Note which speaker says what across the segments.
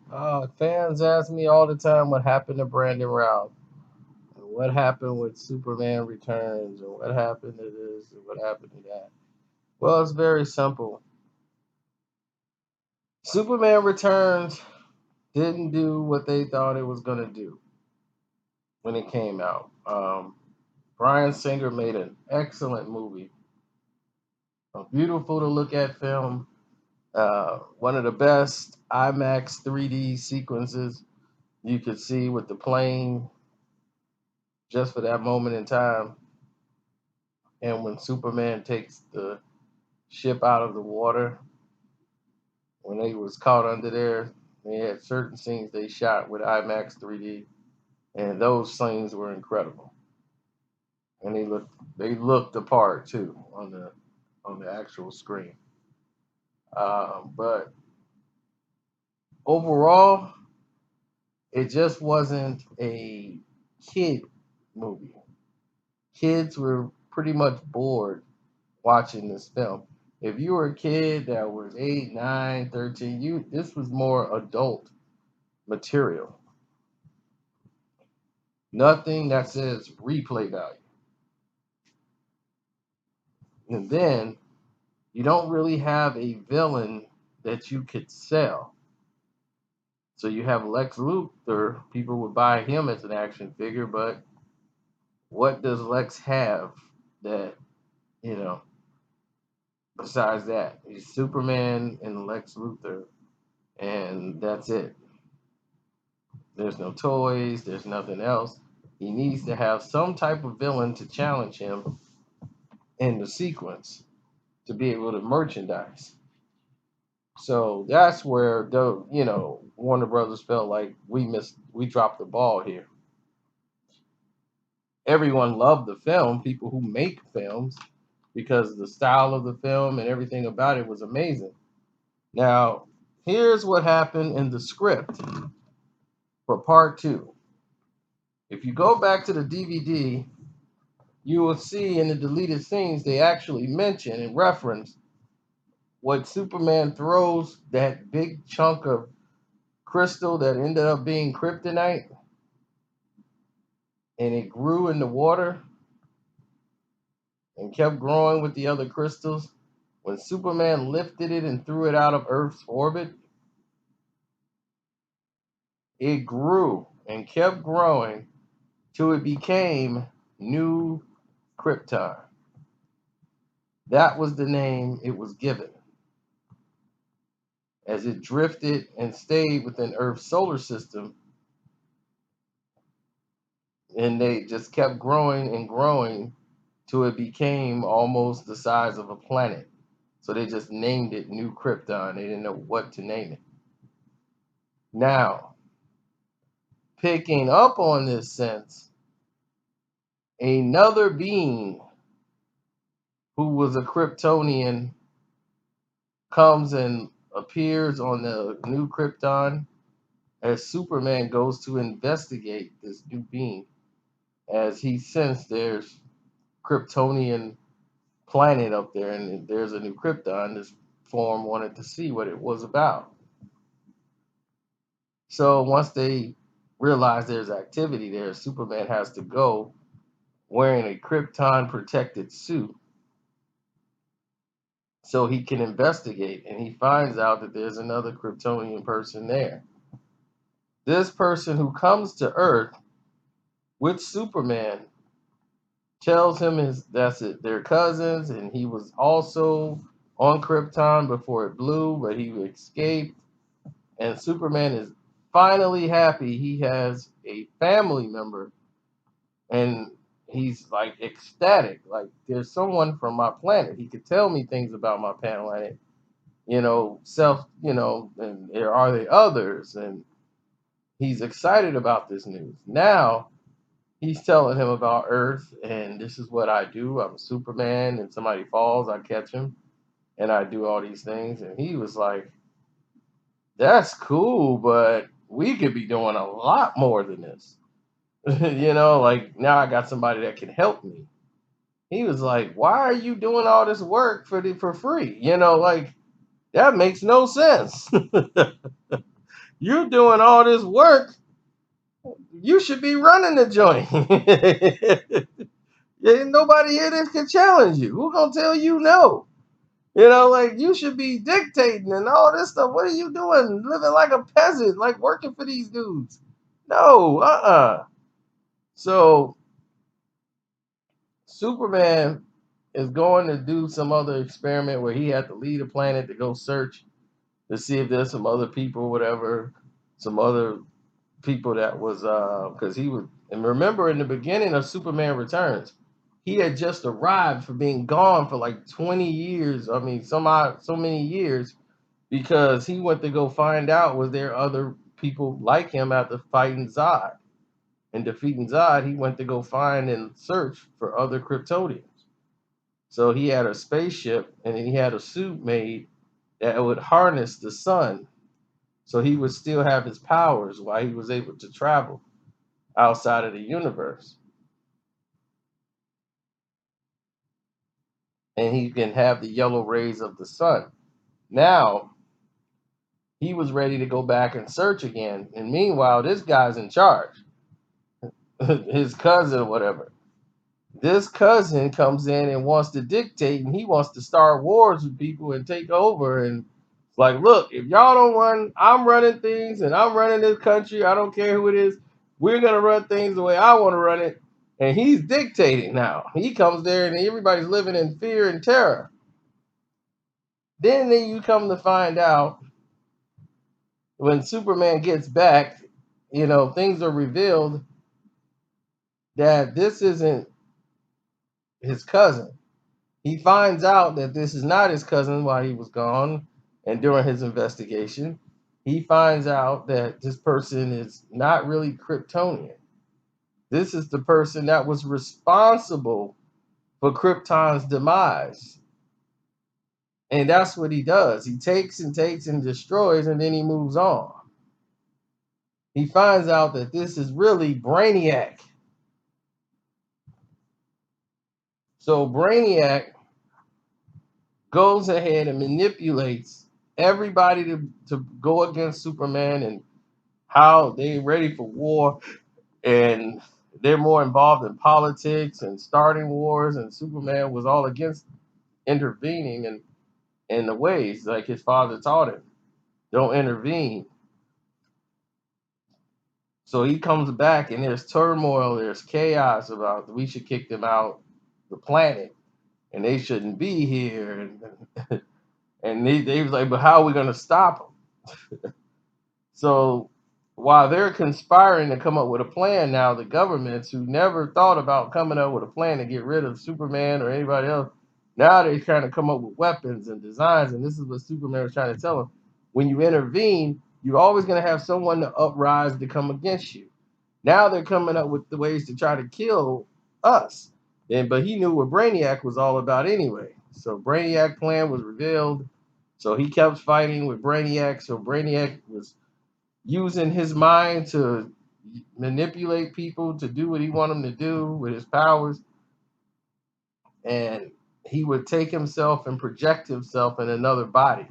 Speaker 1: Fans ask me all the time what happened to Brandon Routh, and what happened with Superman Returns, and what happened to this, and what happened to that. Well, it's very simple. Superman Returns didn't do what they thought it was going to do when it came out. Bryan Singer made an excellent movie, a beautiful to look at film, one of the best IMAX 3D sequences you could see with the plane just for that moment in time. And when Superman takes the ship out of the water, when they was caught under there, they had certain scenes they shot with IMAX 3D, and those scenes were incredible. And they looked the part too on the actual screen. But overall, it just wasn't a kid movie. Kids were pretty much bored watching this film. If you were a kid that was 8, 9, 13, this was more adult material. Nothing that says replay value. And then you don't really have a villain that you could sell. So you have Lex Luthor, people would buy him as an action figure, but what does Lex have that, you know, besides that? He's Superman and Lex Luthor, and that's it. There's no toys, there's nothing else. He needs to have some type of villain to challenge him in the sequence to be able to merchandise. So that's where Warner Brothers felt like we dropped the ball here. Everyone loved the film, people who make films, because the style of the film and everything about it was amazing. Now, here's what happened in the script for part two. If you go back to the DVD, you will see in the deleted scenes they actually mention and reference what Superman throws that big chunk of crystal that ended up being kryptonite and it grew in the water and kept growing with the other crystals. When Superman lifted it and threw it out of Earth's orbit, it grew and kept growing till it became New Krypton. That was the name it was given. As it drifted and stayed within Earth's solar system, and they just kept growing and growing till it became almost the size of a planet. So they just named it New Krypton. They didn't know what to name it. Now, picking up on this sense, another being who was a Kryptonian comes and appears on the New Krypton as Superman goes to investigate this new being, as he sensed there's Kryptonian planet up there and there's a new Krypton. This form wanted to see what it was about. So once they realize there's activity there, Superman has to go wearing a Krypton protected suit so he can investigate, and he finds out that there's another Kryptonian person there. This person who comes to Earth with Superman tells him that's it, they're cousins, and he was also on Krypton before it blew, but he escaped. And Superman is finally happy he has a family member, and he's like ecstatic, like there's someone from my planet. He could tell me things about my planet, and there are the others, and he's excited about this news. Now he's telling him about Earth, and this is what I do. I'm Superman, and somebody falls, I catch him, and I do all these things. And he was like, that's cool, but we could be doing a lot more than this. Like now I got somebody that can help me. He was like, why are you doing all this work for free? Like that makes no sense. You're doing all this work. You should be running the joint. Ain't nobody here that can challenge you. Who gonna tell you no? You know, like you should be dictating and all this stuff. What are you doing? Living like a peasant, like working for these dudes. No, So Superman is going to do some other experiment where he had to leave a planet to go search to see if there's some other people, whatever, some other people that was because he was. And remember, in the beginning of Superman Returns, he had just arrived for being gone for like 20 years. I mean, so many years because he went to go find out was there other people like him after fighting Zod and defeating Zod. He went to go find and search for other Kryptonians. So he had a spaceship and he had a suit made that would harness the sun. So he would still have his powers while he was able to travel outside of the universe. And he can have the yellow rays of the sun. Now, he was ready to go back and search again. And meanwhile, this guy's in charge, his cousin or whatever. This cousin comes in and wants to dictate and he wants to start wars with people and take over. And it's like, look, if y'all don't run, I'm running things and I'm running this country. I don't care who it is. We're going to run things the way I want to run it. And he's dictating now. He comes there and everybody's living in fear and terror. Then you come to find out when Superman gets back, things are revealed that this isn't his cousin. He finds out that this is not his cousin while he was gone, and during his investigation, he finds out that this person is not really Kryptonian. This is the person that was responsible for Krypton's demise. And that's what he does. He takes and takes and destroys, and then he moves on. He finds out that this is really Brainiac. So Brainiac goes ahead and manipulates everybody to go against Superman and how they're ready for war and they're more involved in politics and starting wars, and Superman was all against intervening in the ways like his father taught him. Don't intervene. So he comes back and there's turmoil, there's chaos about we should kick them out the planet and they shouldn't be here. And they was like, but how are we going to stop them? So while they're conspiring to come up with a plan now, the governments who never thought about coming up with a plan to get rid of Superman or anybody else, now they're trying to come up with weapons and designs. And this is what Superman was trying to tell them. When you intervene, you're always going to have someone to uprise to come against you. Now they're coming up with the ways to try to kill us. But he knew what Brainiac was all about anyway. So Brainiac plan was revealed. So he kept fighting with Brainiac. So Brainiac was using his mind to manipulate people to do what he wanted them to do with his powers. And he would take himself and project himself in another body.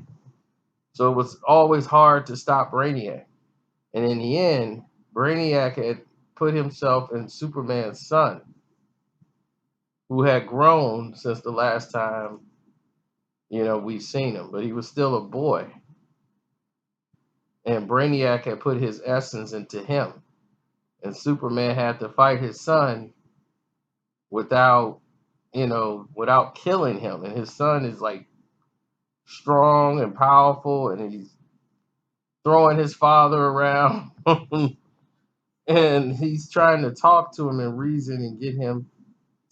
Speaker 1: So it was always hard to stop Brainiac. And in the end, Brainiac had put himself in Superman's son, who had grown since the last time, we've seen him, but he was still a boy. And Brainiac had put his essence into him. And Superman had to fight his son without, without killing him. And his son is like strong and powerful, and he's throwing his father around. And he's trying to talk to him and reason and get him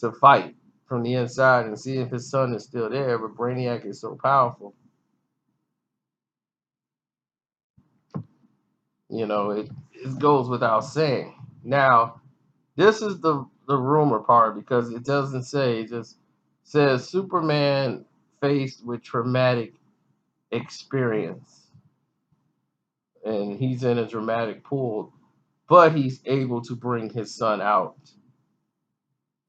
Speaker 1: to fight from the inside and see if his son is still there. But Brainiac is so powerful. It goes without saying. Now, this is the rumor part because it doesn't say, it just says Superman faced with traumatic experience. And he's in a dramatic pool, but he's able to bring his son out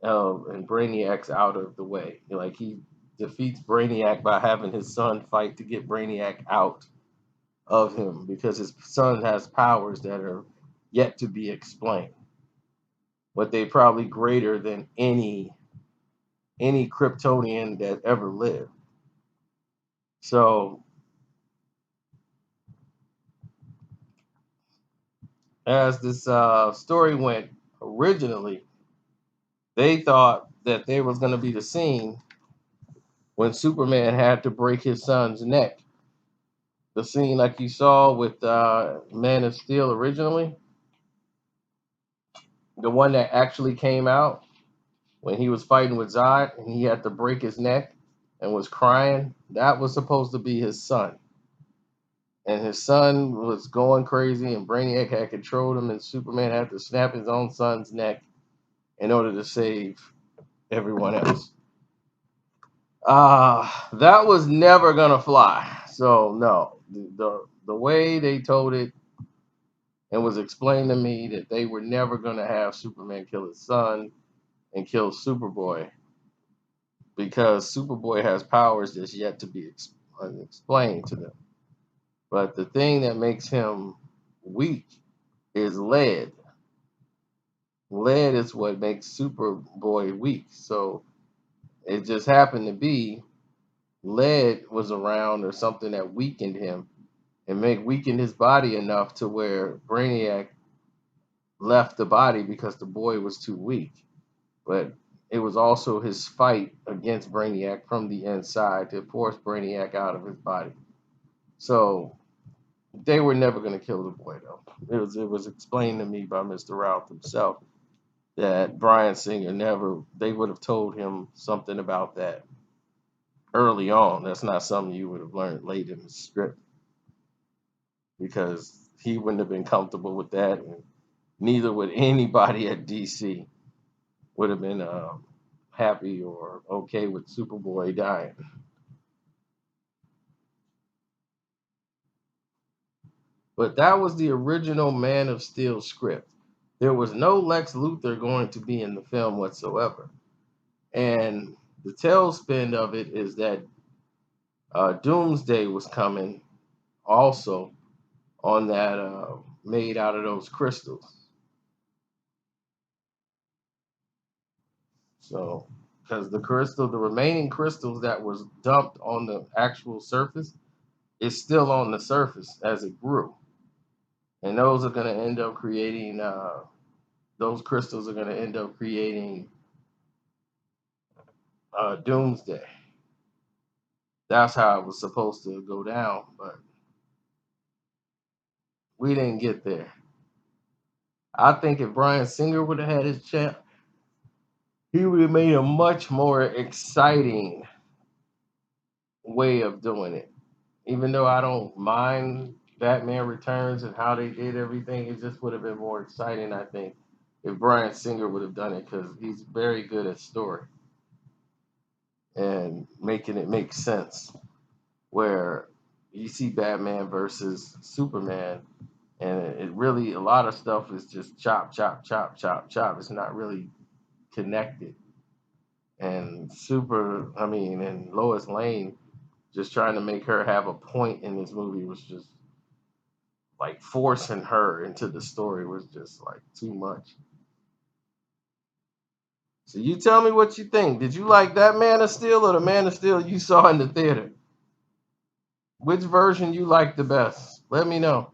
Speaker 1: and Brainiac's out of the way. Like he defeats Brainiac by having his son fight to get Brainiac out. of him because his son has powers that are yet to be explained, but they probably greater than any Kryptonian that ever lived. So as this story went originally, they thought that there was going to be the scene when Superman had to break his son's neck. The scene like you saw with Man of Steel originally, the one that actually came out when he was fighting with Zod and he had to break his neck and was crying. That was supposed to be his son. And his son was going crazy, and Brainiac had controlled him, and Superman had to snap his own son's neck in order to save everyone else. That was never gonna fly. So no, the way they told it and was explained to me that they were never gonna have Superman kill his son and kill Superboy because Superboy has powers that's yet to be explained to them. But the thing that makes him weak is lead. Lead is what makes Superboy weak. So it just happened to be lead was around or something that weakened him and weakened his body enough to where Brainiac left the body because the boy was too weak. But it was also his fight against Brainiac from the inside to force Brainiac out of his body. So they were never going to kill the boy, though. It was explained to me by Mr. Routh himself that Bryan Singer never, they would have told him something about that early on. That's not something you would have learned late in the script because he wouldn't have been comfortable with that, and neither would anybody at DC would have been happy or okay with Superboy dying. But that was the original Man of Steel script. There was no Lex Luthor going to be in the film whatsoever. And the tailspin of it is that Doomsday was coming also on that made out of those crystals. So, because the remaining crystals that was dumped on the actual surface is still on the surface as it grew. And those are going to end up creating, those crystals are going to end up creating Doomsday. That's how it was supposed to go down, but we didn't get there. I think if Bryan Singer would have had his chance, he would have made a much more exciting way of doing it. Even though I don't mind Batman Returns and how they did everything, it just would have been more exciting, I think, if Bryan Singer would have done it because he's very good at story and making it make sense. Where you see Batman versus Superman, and it really, a lot of stuff is just chop, chop, chop, chop, chop. It's not really connected. And and Lois Lane just trying to make her have a point in this movie was just like forcing her into the story was just like too much. So you tell me what you think. Did you like that Man of Steel or the Man of Steel you saw in the theater? Which version you liked the best? Let me know.